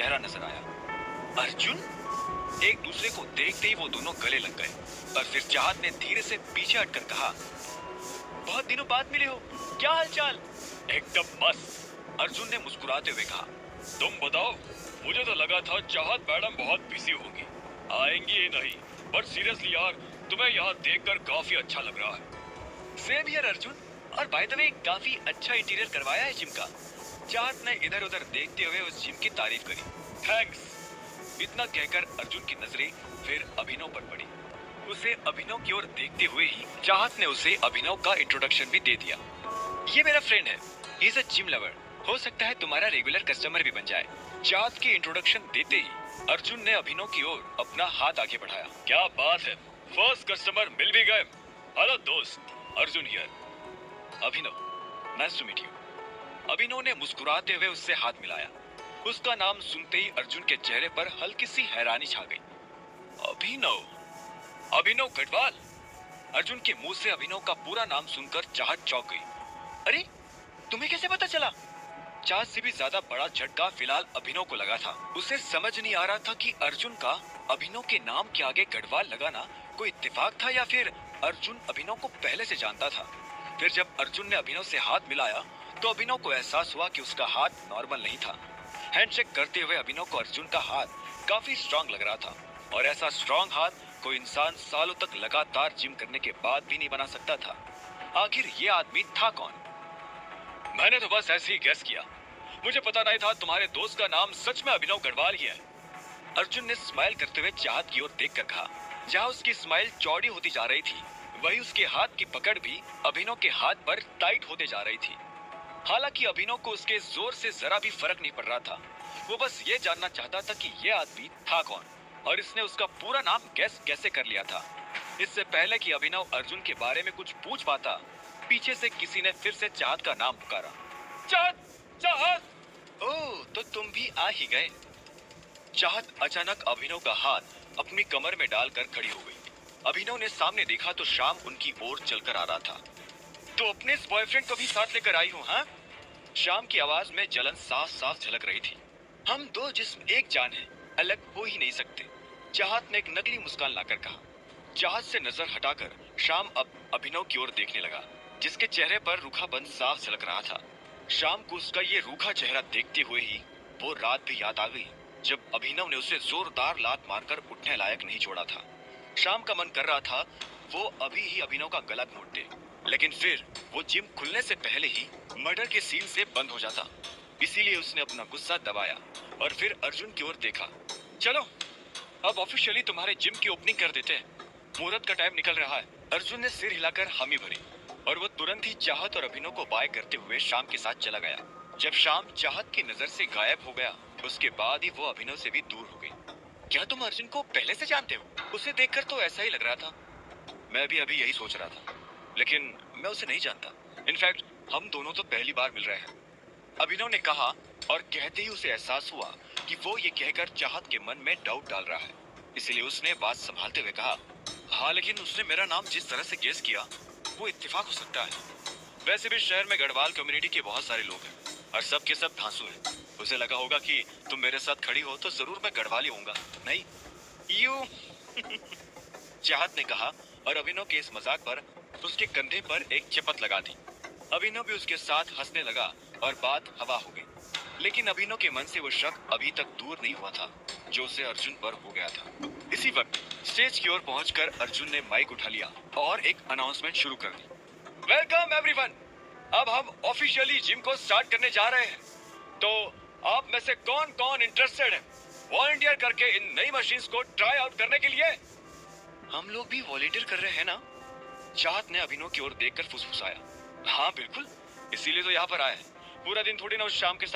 चेहरा नजर आया। अर्जुन? एक दूसरे को देखते ही वो दोनों गले लग गए और फिर चाहत ने धीरे से पीछे हटकर कहा, बहुत दिनों बाद मिले हो, क्या हालचाल? एकदम मस्त, अर्जुन ने मुस्कुराते हुए कहा। तुम बताओ, मुझे तो लगा था चाहत मैडम बहुत बिजी होंगी, आएंगी ही नहीं, बट सीरियसली यार, तुम्हें यहाँ देखकर काफी अच्छा लग रहा है। सेम हियर अर्जुन, और बाय द वे काफी अच्छा इंटीरियर करवाया है जिम का। चाहत ने इधर उधर देखते हुए उस जिम की तारीफ करी। थैंक्स। इतना कहकर अर्जुन की नजरें फिर अभिनव पर पड़ी। उसे अभिनव की ओर देखते हुए ही चाहत ने उसे अभिनव का इंट्रोडक्शन भी दे दिया। ये मेरा फ्रेंड है, he is a gym lover, हो सकता है तुम्हारा रेगुलर कस्टमर भी बन जाए। चाहत की इंट्रोडक्शन देते ही अर्जुन ने अभिनव की ओर अपना हाथ आगे बढ़ाया। क्या बात है, फर्स्ट कस्टमर मिल भी गए। हेलो दोस्त, Arjun here. Abhinav, nice to meet you. Abhinav ने मुस्कुराते हुए उससे हाथ मिलाया। उसका नाम सुनते ही अर्जुन के चेहरे पर हल्की सी हैरानी छा गई। अभिनव? अभिनव गढ़वाल? अर्जुन के मुंह से अभिनव का पूरा नाम सुनकर चाहत चौंक गई। अरे, तुम्हें कैसे पता चला? चाहत से भी ज्यादा बड़ा झटका फिलहाल अभिनव को लगा था। उसे समझ नहीं आ रहा था कि अर्जुन का अभिनव के नाम के आगे गढ़वाल लगाना कोई इत्तेफाक था या फिर अर्जुन अभिनव को पहले से जानता था। फिर जब अर्जुन ने अभिनव से हाथ मिलाया तो अभिनव को एहसास हुआ कि उसका हाथ नॉर्मल नहीं था। हैंडशेक करते हुए अभिनव को अर्जुन का हाथ काफी स्ट्रांग लग रहा था, और ऐसा स्ट्रांग हाथ कोई इंसान सालों तक लगातार जिम करने के बाद भी नहीं बना सकता था। आखिर ये आदमी था कौन? मैंने तो बस ऐसे ही गेस किया, मुझे पता नहीं था तुम्हारे दोस्त का नाम सच में अभिनव गढ़वाल ही है। अर्जुन ने स्माइल करते हुए चाहत की ओर देखकर कहा। जहाँ उसकी स्माइल चौड़ी होती जा रही थी, वही उसके हाथ की पकड़ भी अभिनव के हाथ पर टाइट होते जा रही थी। हालांकि अभिनव को उसके जोर से जरा भी फर्क नहीं पड़ रहा था। वो बस ये जानना चाहता था कि ये आदमी था कौन, और इसने उसका पूरा नाम गैस कैसे कर लिया था। इससे पहले कि अभिनव अर्जुन के बारे में कुछ पूछ पाता, पीछे से किसी ने फिर से चाहत का नाम पुकारा। चाहत, चाहत! ओह, तो तुम भी आ ही गए। चाहत अचानक अभिनव का हाथ अपनी कमर में डालकर खड़ी हो गई। अभिनव ने सामने देखा तो श्याम उनकी ओर चलकर आ रहा था। तो अपने इस बॉयफ्रेंड को भी साथ लेकर आई हूँ, हाँ? श्याम की आवाज में जलन साफ साफ झलक रही थी। हम दो जिस्म एक जान हैं, अलग हो ही नहीं सकते, चाहत ने एक नकली मुस्कान लाकर कहा। चाहत से नजर हटाकर श्याम अब अभिनव की ओर देखने लगा, जिसके चेहरे पर रूखापन साफ झलक रहा था। श्याम को उसका ये रूखा चेहरा देखते हुए ही वो रात भी याद आ गई, जब अभिनव ने उसे जोरदार लात मारकर उठने लायक नहीं छोड़ा था। श्याम का मन कर रहा था वो अभी ही अभिनव का गला घोंट दे, लेकिन फिर वो जिम खुलने से पहले ही मर्डर के सीन से बंद हो जाता। इसीलिए उसने अपना गुस्सा दबाया और फिर अर्जुन की ओर देखा। चलो, अब ऑफिशियली तुम्हारे जिम की ओपनिंग कर देते हैं, मुहूर्त का टाइम निकल रहा है। अर्जुन ने सिर हिलाकर हामी भरी और वो तुरंत ही चाहत और अभिनव को बाय करते हुए श्याम के साथ चला गया। जब श्याम चाहत की नजर से गायब हो गया, उसके बाद ही वो अभिनव से भी दूर हो गई। क्या तुम अर्जुन को पहले से जानते हो? उसे देखकर तो ऐसा ही लग रहा था। मैं भी अभी यही सोच रहा था, लेकिन मैं उसे नहीं जानता। इनफैक्ट हम दोनों तो पहली बार मिल रहे हैं, अभिनव ने कहा, और कहते ही उसे एहसास हुआ कि वो ये कहकर चाहत के मन में डाउट डाल रहा है। इसलिए उसने बात संभालते हुए कहा, हाँ, लेकिन उसने मेरा नाम जिस तरह से गेस किया वो इत्तेफाक हो सकता है। वैसे भी शहर में गढ़वाल कम्युनिटी के बहुत सारे लोग हैं और सब के सब धांसू हैं। उसे लगा होगा कि तुम मेरे साथ खड़ी हो तो जरूर मैं गढ़वाली होऊंगा, नहीं? यू चाहत ने कहा, और अभिनव के इस मजाक पर उसके कंधे पर एक चपत लगा दी। अभिनव भी उसके साथ हंसने लगा और बात हवा हो गई। लेकिन अभिनव के मन से वो शक अभी तक दूर नहीं हुआ था जो उसे अर्जुन पर हो गया था। इसी वक्त स्टेज की ओर पहुंचकर अर्जुन ने माइक उठा लिया और एक अनाउंसमेंट शुरू कर दी। वेलकम एवरीवन, अब हम ऑफिशियली जिम को स्टार्ट करने जा रहे हैं। तो आप में से कौन कौन इंटरेस्टेड है वॉलंटियर करके इन नई मशीन्स को ट्राई आउट करने के लिए? हम लोग भी वॉलंटियर कर रहे हैं ना? चाहत ने अभिनव की ओर देखकर फुसफुसाया। हाँ बिल्कुल, इसीलिए तो यहाँ पर आए हैं। पूरा दिन थोड़ी ना उस शाम के साथ